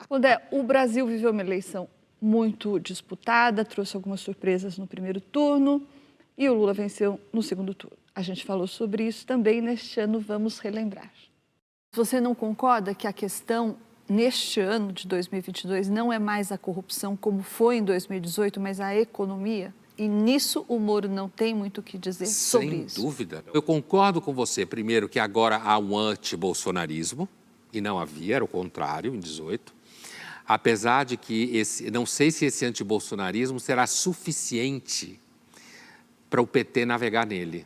Odé, o Brasil viveu uma eleição muito disputada, trouxe algumas surpresas no primeiro turno e o Lula venceu no segundo turno. A gente falou sobre isso também neste ano, vamos relembrar. Você não concorda que a questão neste ano de 2022 não é mais a corrupção como foi em 2018, mas a economia? E nisso o Moro não tem muito o que dizer sobre isso. Sem dúvida. Eu concordo com você, primeiro, que agora há um anti-bolsonarismo, e não havia, era o contrário, em 18. Apesar de que, não sei se esse anti-bolsonarismo será suficiente para o PT navegar nele.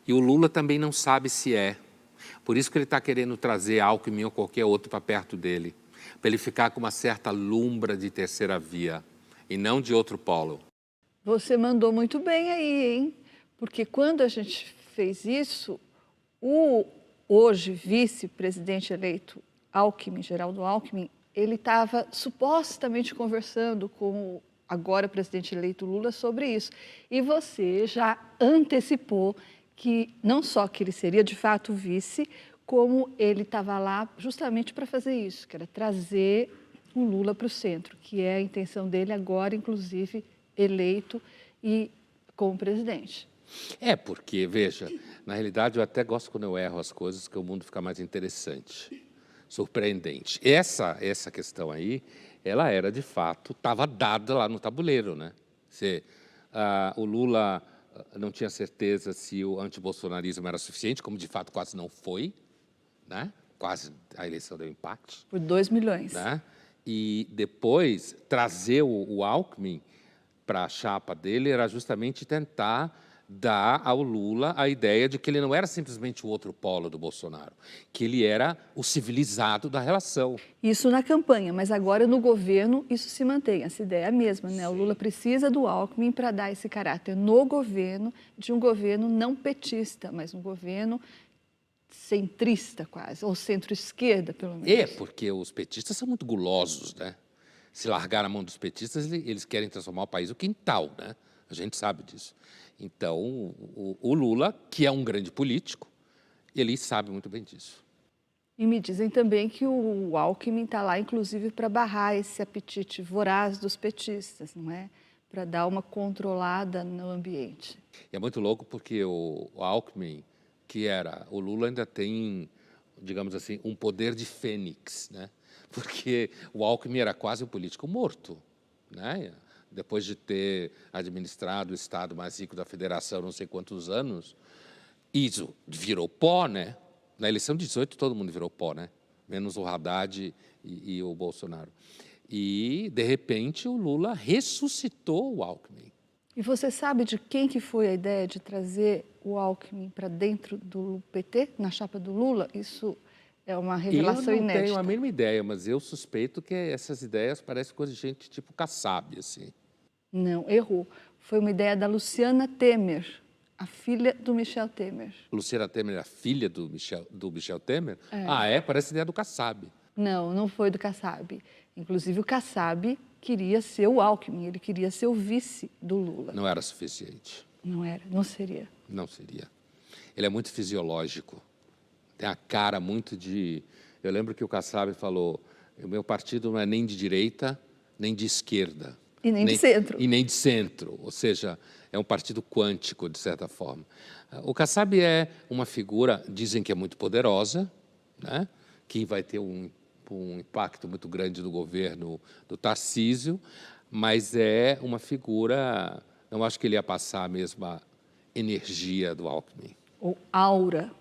E o Lula também não sabe se é. Por isso que ele está querendo trazer Alckmin ou qualquer outro para perto dele, para ele ficar com uma certa lumbra de terceira via, e não de outro polo. Você mandou muito bem aí, hein? Porque quando a gente fez isso, o hoje vice-presidente eleito Alckmin, Geraldo Alckmin, ele estava supostamente conversando com o agora presidente eleito Lula sobre isso. E você já antecipou que não só que ele seria de fato vice, como ele estava lá justamente para fazer isso, que era trazer o Lula para o centro, que é a intenção dele agora, inclusive, eleito e como presidente. É, porque, veja, na realidade eu até gosto quando eu erro as coisas, que o mundo fica mais interessante, surpreendente. Essa questão aí, ela era de fato, estava dada lá no tabuleiro, né? O Lula não tinha certeza se o antibolsonarismo era suficiente, como de fato quase não foi, né? Quase a eleição deu empate. Por 2 milhões. Né? E depois trazer o Alckmin para a chapa dele era justamente tentar dar ao Lula a ideia de que ele não era simplesmente o outro polo do Bolsonaro, que ele era o civilizado da relação. Isso na campanha, mas agora no governo isso se mantém, essa ideia é a mesma, né? O Lula precisa do Alckmin para dar esse caráter no governo, de um governo não petista, mas um governo centrista quase, ou centro-esquerda, pelo menos. É, porque os petistas são muito gulosos, né? Se largar a mão dos petistas, eles querem transformar o país no quintal, né? A gente sabe disso. Então, o Lula, que é um grande político, ele sabe muito bem disso. E me dizem também que o Alckmin está lá, inclusive, para barrar esse apetite voraz dos petistas, não é? Para dar uma controlada no ambiente. E é muito louco porque o Alckmin, que era... O Lula ainda tem, digamos assim, um poder de fênix, né? Porque o Alckmin era quase um político morto, né? Depois de ter administrado o estado mais rico da federação não sei quantos anos, isso virou pó, né? Na eleição de 18 todo mundo virou pó, né? Menos o Haddad e o Bolsonaro. E, de repente, o Lula ressuscitou o Alckmin. E você sabe de quem que foi a ideia de trazer o Alckmin para dentro do PT, na chapa do Lula? Isso é uma revelação inédita. Eu não tenho a mínima ideia, mas eu suspeito que essas ideias parecem coisa de gente tipo Kassab, assim. Não, errou. Foi uma ideia da Luciana Temer, a filha do Michel Temer. Luciana Temer é a filha do Michel Temer? É. Ah, é? Parece ideia do Kassab. Não, não foi do Kassab. Inclusive, o Kassab queria ser o Alckmin, ele queria ser o vice do Lula. Não era suficiente. Não era, não seria. Não seria. Ele é muito fisiológico. Tem a cara muito de... Eu lembro que o Kassab falou, o meu partido não é nem de direita, nem de esquerda. E nem de centro. E nem de centro, ou seja, é um partido quântico, de certa forma. O Kassab é uma figura, dizem que é muito poderosa, né? Que vai ter um impacto muito grande no governo do Tarcísio, mas é uma figura... Não acho que ele ia passar a mesma energia do Alckmin. Ou aura.